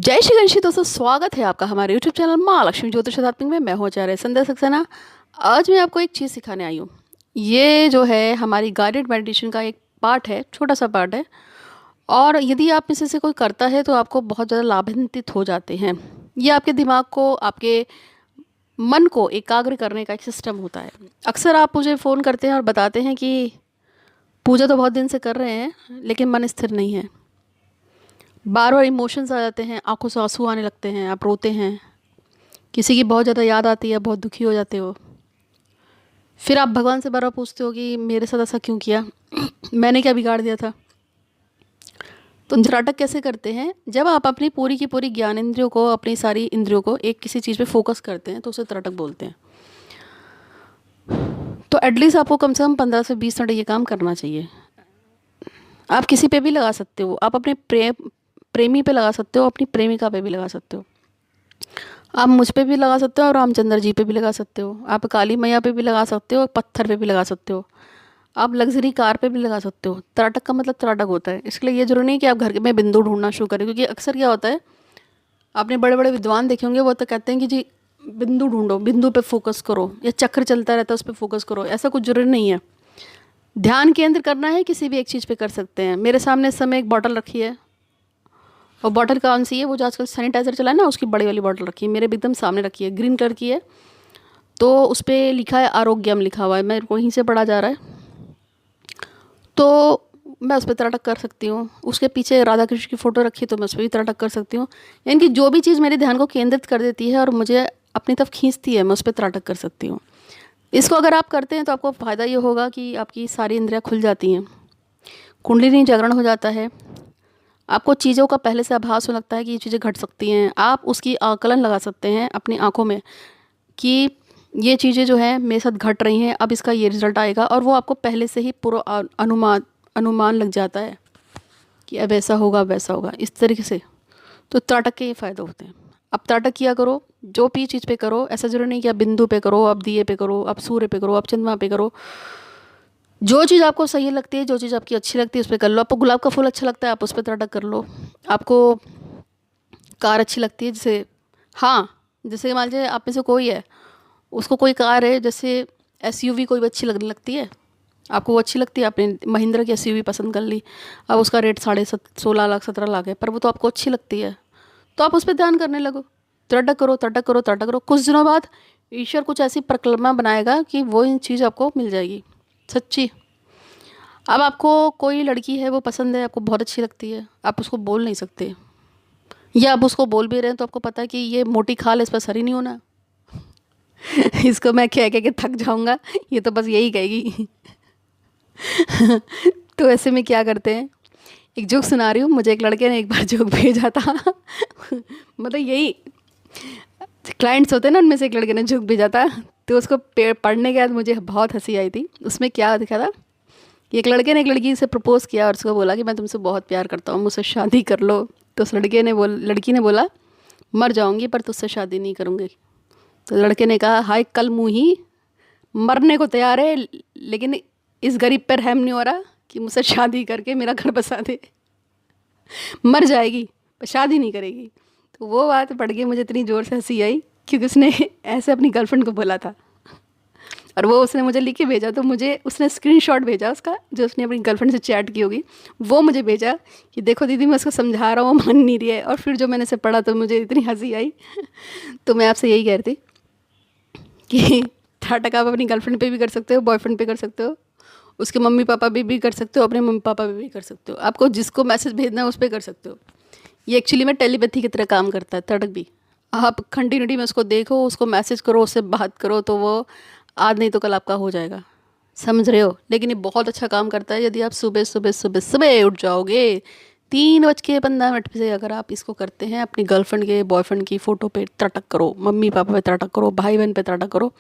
जय श्री गणेश दोस्तों, स्वागत है आपका हमारे YouTube चैनल माँ लक्ष्मी ज्योतिष आध्यात्मिक में। मैं हूँ आचार्य संध्या सक्सेना। आज मैं आपको एक चीज़ सिखाने आई हूँ। ये जो है हमारी गाइडेड मेडिटेशन का एक पार्ट है, छोटा सा पार्ट है। और यदि आप में से कोई करता है तो आपको बहुत ज़्यादा लाभान्वित हो जाते हैं। ये आपके दिमाग को, आपके मन को एकाग्र करने का एक सिस्टम होता है। अक्सर आप मुझे फ़ोन करते हैं और बताते हैं कि पूजा तो बहुत दिन से कर रहे हैं लेकिन मन स्थिर नहीं है। बार बार इमोशंस आ जाते हैं, आंखों से आंसू आने लगते हैं, आप रोते हैं, किसी की बहुत ज़्यादा याद आती है, बहुत दुखी हो जाते हो। फिर आप भगवान से बार बार पूछते हो कि मेरे साथ ऐसा क्यों किया, मैंने क्या बिगाड़ दिया था। तो त्राटक कैसे करते हैं? जब आप अपनी पूरी की पूरी ज्ञान इंद्रियों को, अपनी सारी इंद्रियों को एक किसी चीज़ पे फोकस करते हैं तो उसे त्राटक बोलते हैं। तो एटलीस्ट आपको कम से कम 15 से 20 मिनट ये काम करना चाहिए। आप किसी पे भी लगा सकते हो, आप अपने प्रेमी पे लगा सकते हो, अपनी प्रेमिका पे भी लगा सकते हो, आप मुझ पे भी लगा सकते हो और रामचंद्र जी पे भी लगा सकते हो, आप काली मैया पे भी लगा सकते हो, पत्थर पे भी लगा सकते हो, आप लग्जरी कार पे भी लगा सकते हो। त्राटक का मतलब त्राटक होता है। इसके लिए ये जरूरी नहीं कि आप घर में बिंदु ढूंढना शुरू करें, क्योंकि अक्सर क्या होता है, आपने बड़े बड़े विद्वान देखे होंगे, वो तो कहते हैं कि जी बिंदु ढूंढो, बिंदु पे फोकस करो, या चक्र चलता रहता है उस पर फोकस करो। ऐसा कुछ जरूरी नहीं है। ध्यान केंद्र करना है किसी भी एक चीज़ पे कर सकते हैं। मेरे सामने इस समय एक बॉटल रखी है, और बॉटल कौन सी है? वो जो आजकल सैनिटाइज़र चला है ना, उसकी बड़ी वाली बॉटल रखी है, मेरे भी एकदम सामने रखी है, ग्रीन कलर की है। तो उस पर लिखा है आरोग्यम लिखा हुआ है, मेरे को यहीं से पढ़ा जा रहा है। तो मैं उस पर त्राटक कर सकती हूँ। उसके पीछे राधा कृष्ण की फ़ोटो रखी है तो मैं उस पर भी त्राटक कर सकती हूँ। यानी कि जो भी चीज़ मेरे ध्यान को केंद्रित कर देती है और मुझे अपनी तरफ खींचती है, मैं उस पर त्राटक कर सकती हूँ। इसको अगर आप करते हैं तो आपको फ़ायदा ये होगा कि आपकी सारी इंद्रियाँ खुल जाती हैं, कुंडलिनी जागरण हो जाता है। आपको चीज़ों का पहले से आभास होने लगता है कि ये चीज़ें घट सकती हैं। आप उसकी आकलन लगा सकते हैं अपनी आंखों में कि ये चीज़ें जो है मेरे साथ घट रही हैं, अब इसका ये रिज़ल्ट आएगा। और वो आपको पहले से ही पूरा अनुमान लग जाता है कि अब ऐसा होगा, अब ऐसा होगा, इस तरीके से। तो त्राटक के ये फ़ायदे होते हैं। अब त्राटक किया करो, जो भी चीज़ पे करो। ऐसा जरूरी नहीं कि आप बिंदु पे करो, आप दिए पे करो, आप सूर्य पे करो, आप चंद्रमा पे करो। जो चीज़ आपको सही लगती है, जो चीज़ आपकी अच्छी लगती है उस पर कर लो। आपको गुलाब का फूल अच्छा लगता है, आप उस पर त्राटक कर लो। आपको कार अच्छी लगती है, जैसे, हाँ, जैसे मान लीजिए आप में से कोई है, उसको कोई कार है, जैसे एसयूवी कोई भी अच्छी लगने लगती है, आपको वो अच्छी लगती है, आपने महिंद्रा की एसयूवी पसंद कर ली। अब उसका रेट 16 लाख 17 लाख है, पर वो तो आपको अच्छी लगती है, तो आप उस पर ध्यान करने लगो। त्राटक करो, त्राटक करो, त्राटक करो। कुछ दिनों बाद ईश्वर कुछ ऐसी परिक्रमा बनाएगा कि वो इन चीज़ आपको मिल जाएगी, सच्ची। अब आपको कोई लड़की है, वो पसंद है, आपको बहुत अच्छी लगती है, आप उसको बोल नहीं सकते, या आप उसको बोल भी रहे हैं तो आपको पता है कि ये मोटी खाल, इस पर सर ही नहीं होना। इसको मैं कह के थक जाऊंगा, ये तो बस यही कहेगी। तो ऐसे में क्या करते हैं, एक जोक सुना रही हूँ। मुझे एक लड़के ने एक बार जोक भेजा था। मतलब यही क्लाइंट्स होते हैं ना, उनमें से एक लड़के ने जोक भेजा था। तो उसको पढ़ने के बाद मुझे बहुत हंसी आई थी। उसमें क्या दिखा था, एक लड़के ने एक लड़की से प्रपोज किया और उसको बोला कि मैं तुमसे बहुत प्यार करता हूँ, मुझसे शादी कर लो। तो उस लड़की ने बोला, मर जाऊंगी पर तुझसे शादी नहीं करूँगी। तो लड़के ने कहा, हाय कल मुँह ही, मरने को तैयार है लेकिन इस गरीब पर रहम नहीं हो रहा कि मुझसे शादी करके मेरा घर बसा दे। मर जाएगी पर शादी नहीं करेगी। तो वो बात पढ़ के मुझे इतनी ज़ोर से हंसी आई, क्योंकि उसने ऐसे अपनी गर्लफ्रेंड को बोला था। और वो उसने मुझे लिख के भेजा, तो मुझे उसने स्क्रीनशॉट भेजा उसका, जो उसने अपनी गर्लफ्रेंड से चैट की होगी, वो मुझे भेजा कि देखो दीदी, मैं उसको समझा रहा हूँ, मान नहीं रही है। और फिर जो मैंने इसे पढ़ा तो मुझे इतनी हंसी आई। तो मैं आपसे यही कह रही थी कि त्राटक आप अपनी गर्लफ्रेंड पे भी कर सकते हो, बॉयफ्रेंड पे कर सकते हो, उसके मम्मी पापा भी कर सकते हो, अपने मम्मी पापा पे भी कर सकते हो, आपको जिसको मैसेज भेजना है उस पर कर सकते हो। ये एक्चुअली में टेलीपैथी की तरह काम करता है त्राटक भी। आप कंटिन्यूटी में उसको देखो, उसको मैसेज करो, उससे बात करो, तो वो आज नहीं तो कल आपका हो जाएगा। समझ रहे हो? लेकिन ये बहुत अच्छा काम करता है यदि आप सुबह सुबह सुबह सुबह उठ जाओगे 3:15 से। अगर आप इसको करते हैं, अपनी गर्लफ्रेंड के, बॉयफ्रेंड की फ़ोटो पे त्राटक करो, मम्मी पापा पे त्राटक करो, भाई बहन पे त्राटक करो,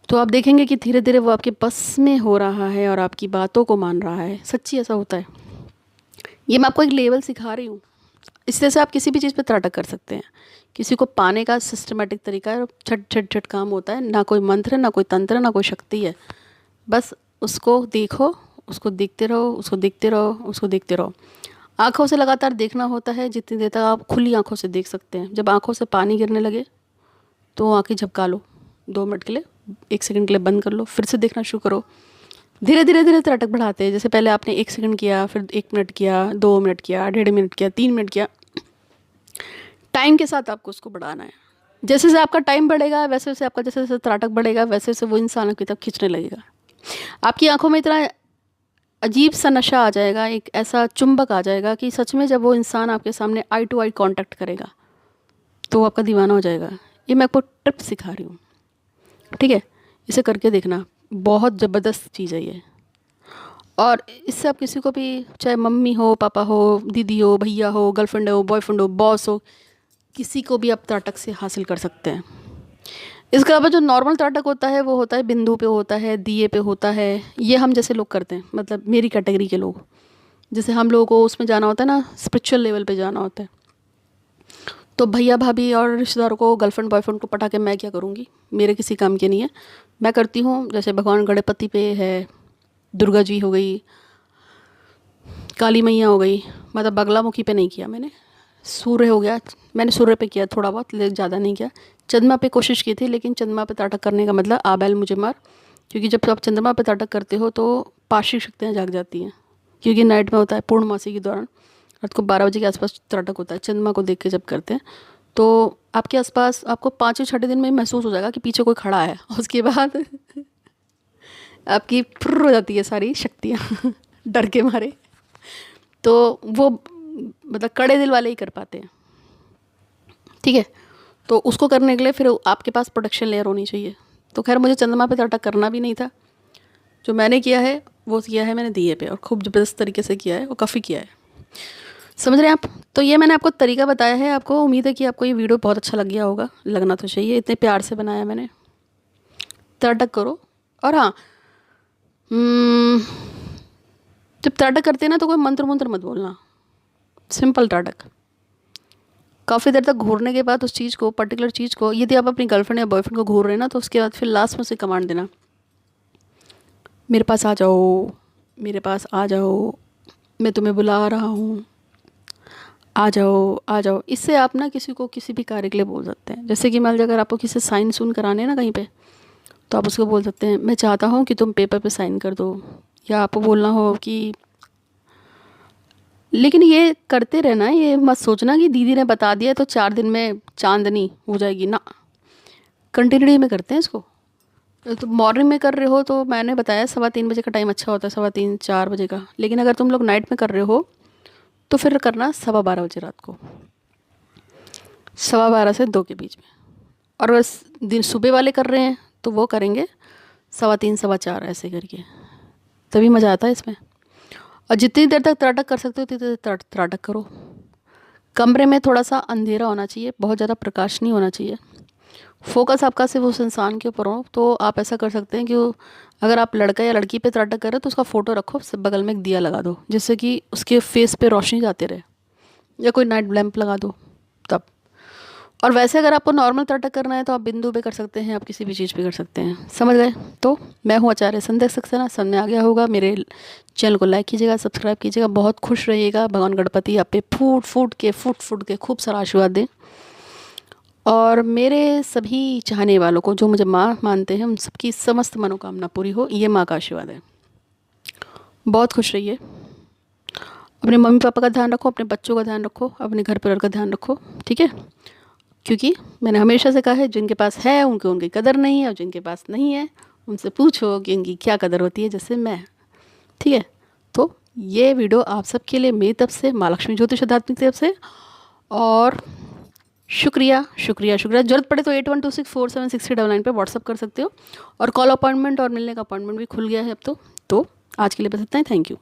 तो आप देखेंगे कि धीरे धीरे वो आपके बस में हो रहा है और आपकी बातों को मान रहा है। सच्ची ऐसा होता है। ये मैं आपको एक लेवल सिखा रही हूँ। इस तरह से आप किसी भी चीज़ पे त्राटक कर सकते हैं। किसी को पाने का सिस्टमेटिक तरीका है, छट छट छट काम होता है। ना कोई मंत्र, ना कोई तंत्र, ना कोई शक्ति है। बस उसको देखो, उसको देखते रहो, उसको देखते रहो, उसको देखते रहो। आँखों से लगातार देखना होता है जितनी देर तक आप खुली आँखों से देख सकते हैं। जब आँखों से पानी गिरने लगे तो आँखें झपका लो 2 मिनट के लिए, 1 सेकंड के लिए बंद कर लो, फिर से देखना शुरू करो। धीरे धीरे धीरे त्रटक बढ़ाते हैं। जैसे पहले आपने 1 सेकंड किया, फिर 1 मिनट किया, 2 मिनट किया, 1.5 मिनट किया, 3 मिनट किया। टाइम के साथ आपको उसको बढ़ाना है। जैसे जैसे आपका टाइम बढ़ेगा वैसे वैसे आपका जैसे जैसे त्राटक बढ़ेगा वैसे वैसे वो इंसान की तरफ खींचने लगेगा। आपकी आंखों में इतना अजीब सा नशा आ जाएगा, एक ऐसा चुंबक आ जाएगा कि सच में जब वो इंसान आपके सामने आई टू आई कांटेक्ट करेगा तो वो आपका दीवाना हो जाएगा। ये मैं आपको टिप सिखा रही हूँ, ठीक है? इसे करके देखना, बहुत ज़बरदस्त चीज़ है ये। और इससे आप किसी को भी, चाहे मम्मी हो, पापा हो, दीदी हो, भैया हो, गर्लफ्रेंड हो, बॉयफ्रेंड हो, बॉस हो, किसी को भी आप त्राटक से हासिल कर सकते हैं। इसके अलावा जो नॉर्मल त्राटक होता है वो होता है बिंदु पे होता है, दिए पे होता है। ये हम जैसे लोग करते हैं, मतलब मेरी कैटेगरी के लोग, जैसे हम लोगों को उसमें जाना होता है ना, स्पिरिचुअल लेवल पे जाना होता है। तो भैया भाभी और रिश्तेदारों को, गर्लफ्रेंड बॉयफ्रेंड को पटा के मैं क्या करूँगी, मेरे किसी काम के नहीं है। मैं करती हूँ जैसे भगवान गणपति पे है, दुर्गा जी हो गई, काली मैया हो गई, मतलब बगलामुखी पे नहीं किया मैंने। सूर्य हो गया, मैंने सूर्य पे किया थोड़ा बहुत, लेकिन ज़्यादा नहीं किया। चंद्रमा पे कोशिश की थी, लेकिन चंद्रमा पे त्राटक करने का मतलब आ बैल मुझे मार, क्योंकि जब आप चंद्रमा पे त्राटक करते हो तो पार्श्विक शक्तियाँ जाग जाती हैं, क्योंकि नाइट में होता है, पूर्णमासी के दौरान रात को 12 बजे के आसपास त्राटक होता है। चंद्रमा को देख के जब करते हैं तो आपके आसपास आपको 5वें-6ठे दिन में महसूस हो जाएगा कि पीछे कोई खड़ा है। उसके बाद आपकी फुर्र हो जाती है सारी शक्तियाँ डर के मारे। तो वो मतलब कड़े दिल वाले ही कर पाते हैं, ठीक है? तो उसको करने के लिए फिर आपके पास प्रोटेक्शन लेयर होनी चाहिए। तो खैर मुझे चंद्रमा पे त्राटक करना भी नहीं था। जो मैंने किया है वो किया है मैंने दिए पे, और खूब ज़बरदस्त तरीके से किया है, वो काफ़ी किया है। समझ रहे हैं आप? तो ये मैंने आपको तरीका बताया है। आपको उम्मीद है कि आपको ये वीडियो बहुत अच्छा लग गया होगा, लगना तो चाहिए, इतने प्यार से बनाया मैंने। त्राटक करो। और हाँ, जब त्राटक करते हैं ना तो कोई मंत्र मंत्र मत बोलना, सिंपल त्राटक। काफ़ी देर तक घूरने के बाद उस चीज़ को, पर्टिकुलर चीज़ को, यदि आप अपनी गर्लफ्रेंड या बॉयफ्रेंड को घूर रहे हैं ना, तो उसके बाद फिर लास्ट में उसे कमांड देना, मेरे पास आ जाओ, मेरे पास आ जाओ, मैं तुम्हें बुला रहा हूँ, आ जाओ आ जाओ। इससे आप ना किसी को किसी भी कार्य के लिए बोल सकते हैं। जैसे कि मान लीजिए अगर आपको किसी से साइन सून कराने हैं ना कहीं पे, तो आप उसको बोल सकते हैं, मैं चाहता हूँ कि तुम पेपर पे साइन कर दो। या आपको बोलना हो कि, लेकिन ये करते रहना, ये मत सोचना कि दीदी ने बता दिया तो 4 दिन में चांदनी हो जाएगी ना। कंटिन्यूटी में करते हैं इसको। तो मॉर्निंग में कर रहे हो तो मैंने बताया 3:15 बजे का टाइम अच्छा होता है, 3:15-4 बजे का। लेकिन अगर तुम लोग नाइट में कर रहे हो तो फिर करना 12:15 बजे रात को, 12:15 से 2 के बीच में। और बस दिन सुबह वाले कर रहे हैं तो वो करेंगे 3:15 4:15 ऐसे करके, तभी मज़ा आता है इसमें। और जितनी देर तक त्राटक कर सकते हो उतनी देर त्राटक करो। कमरे में थोड़ा सा अंधेरा होना चाहिए, बहुत ज़्यादा प्रकाश नहीं होना चाहिए। फोकस आपका सिर्फ उस इंसान के ऊपर हो। तो आप ऐसा कर सकते हैं कि अगर आप लड़का या लड़की पे त्राटक कर रहे हो तो उसका फ़ोटो रखो, सब बगल में एक दिया लगा दो, जिससे कि उसके फेस पे रोशनी जाते रहे, या कोई नाइट लैम्प लगा दो तब। और वैसे अगर आपको नॉर्मल त्राटक करना है तो आप बिंदु पे कर सकते हैं, आप किसी भी चीज़ पे कर सकते हैं। समझ गए? तो मैं हूँ आचार्य संध्या सक्सेना, समझ आ गया होगा। मेरे चैनल को लाइक कीजिएगा, सब्सक्राइब कीजिएगा, बहुत खुश रहिएगा। भगवान गणपति आप पे फूट फूट के खूब सारा आशीर्वाद दें। और मेरे सभी चाहने वालों को, जो मुझे माँ मानते हैं, उन सबकी समस्त मनोकामना पूरी हो, ये माँ का आशीर्वाद है। बहुत खुश रहिए। अपने मम्मी पापा का ध्यान रखो, अपने बच्चों का ध्यान रखो, अपने घर परिवार का ध्यान रखो, ठीक है? क्योंकि मैंने हमेशा से कहा है, जिनके पास है उनकी उनकी कदर नहीं है, और जिनके पास नहीं है उनसे पूछो कि उनकी क्या कदर होती है, जैसे मैं, ठीक है? तो ये वीडियो आप सबके लिए मेरी तरफ से, माँ लक्ष्मी ज्योतिष आध्यात्मिक तरफ से। और शुक्रिया शुक्रिया शुक्रिया। ज़रूरत पड़े तो 8126476399 पे व्हाट्सअप कर सकते हो। और कॉल अपॉइंटमेंट और मिलने का अपॉइंटमेंट भी खुल गया है अब तो आज के लिए बस इतना ही। Thank you.